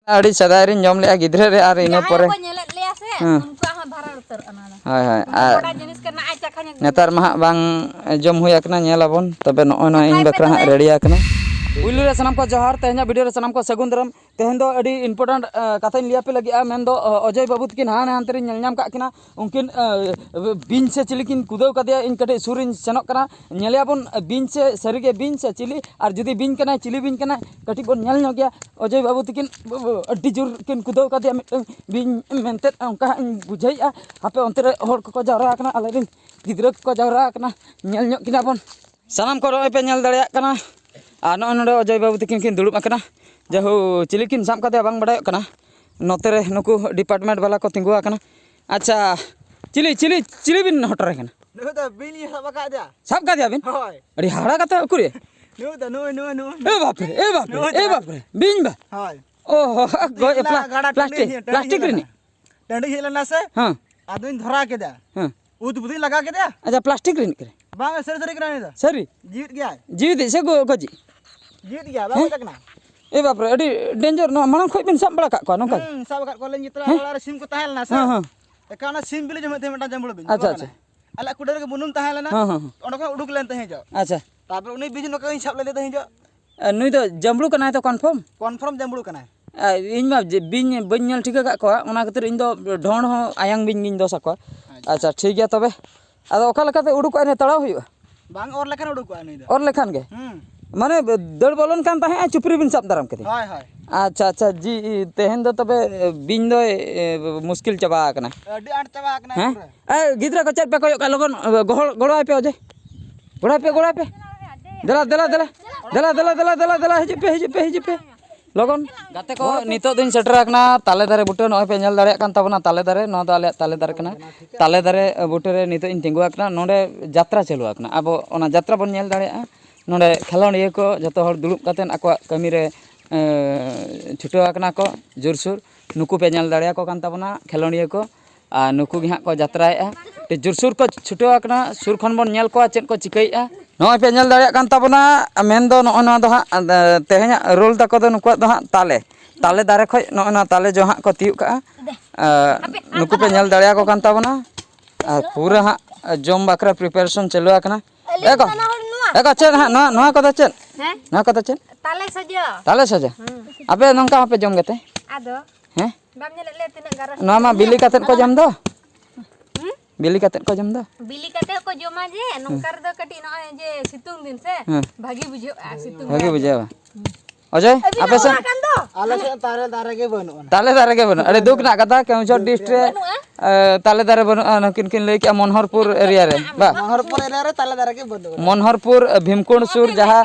अड़ी सदाय रिन जम ले गिद्रे रे आर इना परे हाय हाय नेतार मा बांग जम हुई आकना नेलाबन तबे नॉन इन बकरा हा रेडी आकना उइलु रे सनम को जोहार तेहना वीडियो रे सनम को सगुन दरम तेहन दो अड़ी इम्पोर्टेंट कथा लिया पे लगी मेन दो अजय बाबू तकिन हान हान तरी नेल नाम का किना उनकिन बिन से चिली किन कुदो कदिया इन कटे सुरिन सेनोक कना नेलियाबन बिन से सरीगे बिन से चिली और जुदी बिन कना चिली बिन कना कटी बन नेल नो गया अजय बाबू तकिन अड्डी जोर किन कुदो कदिया बिन मेनते उनका बुझाइया हापे अंतरे हर को जावरा कना आलेरिन गिद्रा को जावरा कना नेल नो किना बन सनम को रोय पे नेल दड़िया कना नोडे अजय बाबू तकिन किन दुड़ुब आकना जहु चिली किन साब कते बांग बड़ाय कना नोते रे नुकु डिपार्टमेंट वाला को तिंगु आकना अच्छा चिली चिली चिली बिन हटर कना नु तो बिन साब का दिया बिन होय अड़ी हाड़ा कते उकुरे नु तो नु ए बाप रे बिन बा होय ओ प्लास्टिक रे टंडी हेलना से हां आदमी धरा के दा हां उद बुदी लगा के दा अच्छा प्लास्टिक रे करे बांग सरी सरी करा दा सरी जीवित से गजी जीवित गया बाबा तकना ए बाप रे अडी डेंजर न मानम खोय बिन सब बड़ा का को नका सब का को ले जितरा वाला रे सिम को ताहेलना से हां एकाना सिम बिले जमते मेटा जमबुल बिन अच्छा अच्छा अला कुडर के बुनुम ताहेलना हां ओंड को उडुक लेन तहे जो अच्छा तापर उनी बिज नका इन सब ले तहे जो नुई तो जमबुल कना तो कंफर्म जमबुल कना इन मा बिन बन ठीक का को ओना खातिर इन दो ढोण हो आयांग बिन गिन दोसा को अच्छा ठीक है तबे आदो ओका लकाते उडुक आने तड़ाव हुआ बांग और लेखान उडुक आने और लेखान के माने दड़ बोलन कान ताहे चुपरी बिन सब दरम के हाय हाय अच्छा अच्छा जी तेहन दो तबे बिन दो मुश्किल चबा आकना अडी आट चबा आकना ए गिद्रा को चट पे को का लगन गोड़ाय पे अजय गोड़ा पे दला हिजु पे लगन गाते को नितो दिन सेटर आकना ताले दारे बुटे नय पे नेल दाड़े कान ताबना ताले दारे न दो आले ताले दारे कना ताले दारे बुटे रे नितो इन तिंगु आकना नोडे यात्रा चालू आकना अब ओना यात्रा बन नेल दाड़े नोडे खेलोनिया को जतो हर दुलुब कातेन आको कमी रे छुटो आकना को जोरसुर नुकु पे नेल दाड़े को कान ताबना खेलोनिया को आ नुकु gi को यात्राएआ ते जोरसुर को छुटो आकना सुर खन बन नेल को चेन को चिकैआ नय पे नेल दाड़े कान ताबना मेन दो नय दो हा तेहना रोल तको दो नुकु दो हा ताले दारे खय नय ताले जो हा को तियु का नुकु पे नेल दाड़े को कान ताबना पूरा हा जम बाकरा प्रिपरेशन चालू आकना एको चेन हा नोआ को चेन नोआ को चेन ताले सजा अबे नंका आपे जम गते आदो हैं बाम नेले ले तिना गारा नोआ मा बिली काते को जम दो बिली काते को जम दो बिली काते को जमा जे नंकर दो कटी नय जे सितुंग दिन से भागी बुझे सितुंग भागी बुझे अजय आपे से आले से ताले दारे के बनो अरे दुख ना कथा केउचर डिस्ट्रिक्ट ताले दारे बनो नकिन किन लई के मनहरपुर एरिया रे बा मनहरपुर एरिया रे ताले दारे के बनो मनहरपुर भीमकुंड सुर जहां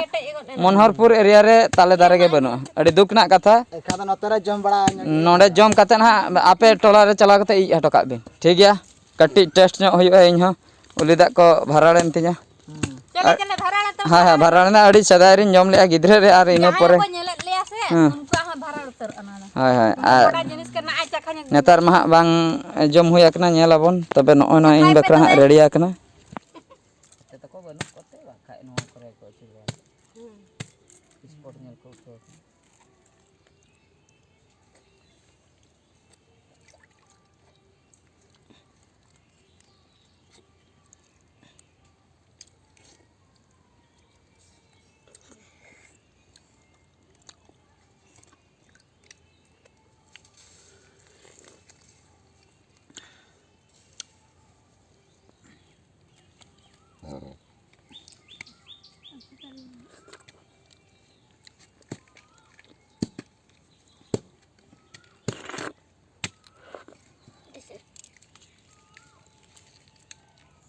मनहरपुर एरिया रे ताले दारे के बनो अरे दुख ना कथा एखा नोते रे जम बड़ा नोडे जम काते ना आपे टोला रे चला कते इ हटो का बिन ठीक गया कट्टी टेस्ट न होय इन हो उलिदा को भराड़न तिया चले भराड़ा तो हां भराड़ा अड़ी सदाय रिन जम ले गिद्रे रे आर इना परे हाय हाय नेतार मा बांग जम हुई आकना नेलाबन तबे नॉन इन बकरा रेडी आकना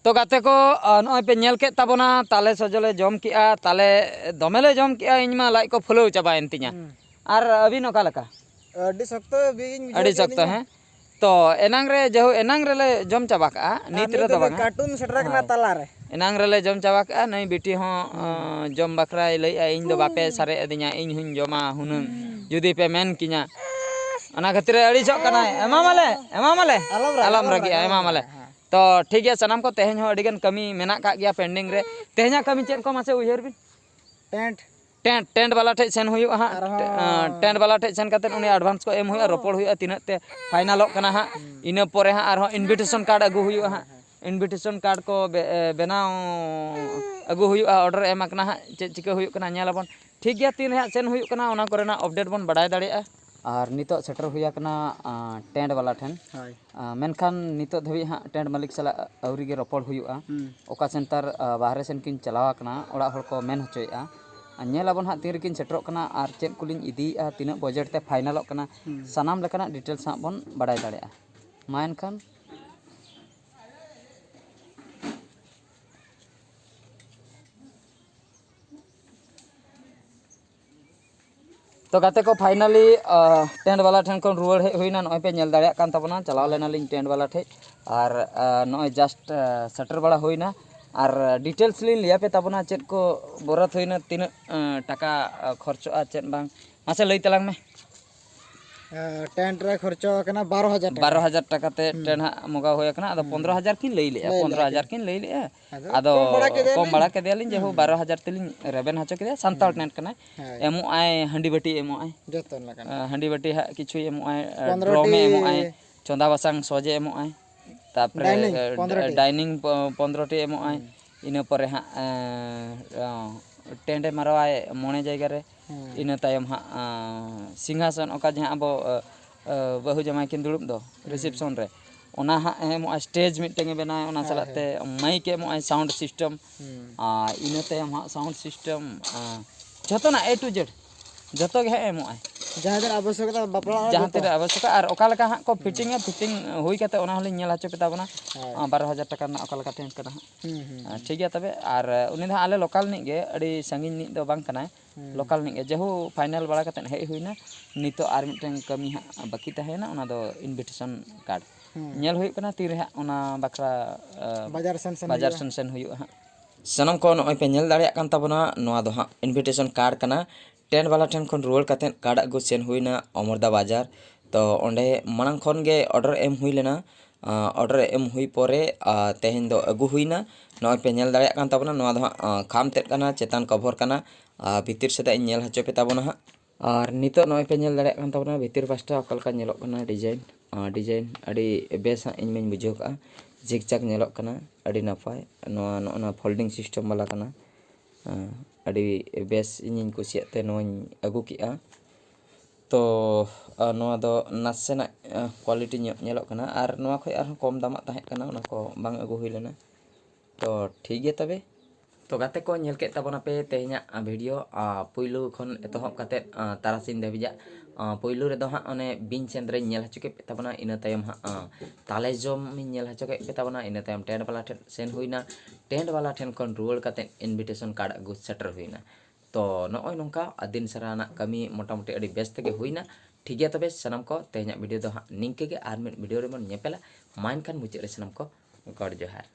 तो गाते को नय पे नेल के ताबना ताले सजले जम किया ताले दमेले जम किया इनमा लाई को फुलो चाबायन तिया और अभी नका लका अडी सख्त है तो एनांग रे जहो एनांग रे ले जम चाबा का नीत रे दबा कार्टून सेटरा कना ताला रे एनांग रे ले जम चाबा का नई बेटी हो जम बकरा लई इन दो बापे सारे अदिया इन हुन जमा हुन जुदी पे मेन किया अना खातिर अड़ी सक कना एमा माले अलम रगी एमा माले तो ठीक है सनाम को तेहन हो अडिगन कमी मेना का गया पेंडिंग रे तेहना कमी चेन को मासे उयहर बिन टेंट वाला ठे सेन हुई हाँ टेंट वाला ठे सेन करते उन्हें एडवांस को एम हुई रोपड़ हुई तीन ते फाइनल हाँ इन पर हाँ इनविटेशन कार्ड अगू हुई हाँ इनविटेशन कार्ड को बनाव अगू हुई ऑर्डर एम हाँ चे चिका हुई ठीक गया तीन हाँ सेन हुई अपडेट बन बढ़ाई दाड़े और नित सेटर हुई टेंट वाला ठेन मेनखान नित धाबी हाँ टेंट मालिक साला आउरी गे रोपड़ हुआ ओका सेंटर बाहरे सेन किन चलावना ओड़ा हर को मेन होचोया नेलाबन हाँ तीन रेकिन सेटरों और चेक को इदी तीना बजेट ते फाइनल सानाम लेकाना डिटेल्स हाँ बन बढ़ाई दाड़े मा एनखान तो गाते को फाइनली टेंट वाला ठेन को रुआड़ हेज हुईना नॉय पे नेल दाड़े कान तबना चलाव लेना लिंग टेंट वाला ठे और नॉय जस्ट सेटर बड़ा हुईना और डिटेल्स लिंग लिया पे तबना चेक को बोरत हुईना तीन टाका खर्चोआ चेक बांग मासे लई तलांग में टेंट रे खर्चो कना 12,000 टाका ते टेंट हाँ मगा होया कना अदो 15,000 किन लई ले 15,000 किन लई ले अदो कम बड़ा के दियालिन जे हो 12,000 तेलिन रेबेन हाचो के संताल टेंट कना एमो आए हंडी बटी एमो आए जतन लगा हंडी बटी हा किछु एमो आए ड्रो में एमो आए चंदा बसांग सोजे एमो आए तापरे डाइनिंग 15 टी एमो आए इन पर हाँ टेंट मारवाए मोने जगह रे इन तायम हाँ सिंहासन ओका जहाँ अब बहु जमाई किन दुड़ुब दो रिसेप्शन रे ओना हाँ एमो स्टेज मिटेंगे बनाए ओना सलाते माइक एमो साउंड सिस्टम इन तायम हाँ साउंड सिस्टम जतना ए टू जेड जतो गे एमो जहाँ आवश्यकता बापला जहाँ तेरे आवश्यकता और ओका लका हाँ को फिटिंग हुई कते ओना हलिन नेल हाचो पेता बना 12,000 टाका ना ओका लका टेंट कना ठीक गया तबे और उनी दा आले लोकल नि गे अड़ी संगिन नि दो बांग कना लोकल नि गे जेहु फाइनल बड़ा कते हे हुईना नितो आर मिटन कमी हाँ बाकी तहेना ओना दो इनविटेशन कार्ड नेल हुई कना तीर हाँ ओना बकरा बाजार सेन हुई हाँ सनम को नय पे नेल दाड़िया कान तबना नोआ दो हाँ इनविटेशन कार्ड कना टेंट वाला ठेन खन रुआड़ कते कार्ड अगु सेन हुईना अमरदा बाजार तो ओंडे मांग खन गे ऑर्डर एम हुई लेना ऑर्डर एम हुई परे तेहेन दो अगु हुईना नय पे नेल दाड़िया कान तबना नोआ दो हाँ खाम तेट कना चेतान कवर कना भितर सेदा नेल हाचो पे ताबना हाँ और नितो नय पे नेल दाड़िया कान तबना भितर पास्टा ओकलका नेलोक कना डिजाइन अड़ी बेस हाँ इन में बुझाव का जिग जाग नेलोक कना अड़ी नपाय नोआ नोना फोल्डिंग सिस्टम वाला कना अड़ी बेस इन कुसियाते नोनी अगु किया तो नोआ दो नासेना क्वालिटी नेलोक कना और नोआ खय आर कम दामा ताहे कना ओना को बांग अगु हुई लेना तो ठीक गया तबे तो गाते को नेल के ताबना पे तेहना वीडियो पुइलु खन एतहब काते तारासिन धाबिजा पुइलु रे दो हाँ ओने बिन चंद्र नेल हचो के ताबना इन तायम हाँ ताले जम नेल हचो के ताबना इन तायम टेंट वाला ठेन सेन हुईना टेंट वाला ठेन खन रुआड़ काते इनविटेशन कार्ड अगु सेटर हुईना तो नॉय नोंका दिन साराना कमी मोटामुटी अड़ी बेस तेगे हुईना ठीक गया तबे सनम को तेहना वीडियो दो हाँ निंके गे आर मिड वीडियो रे मन नेपेला माइन खान मुचाद रे सनम को गॉड जोहार।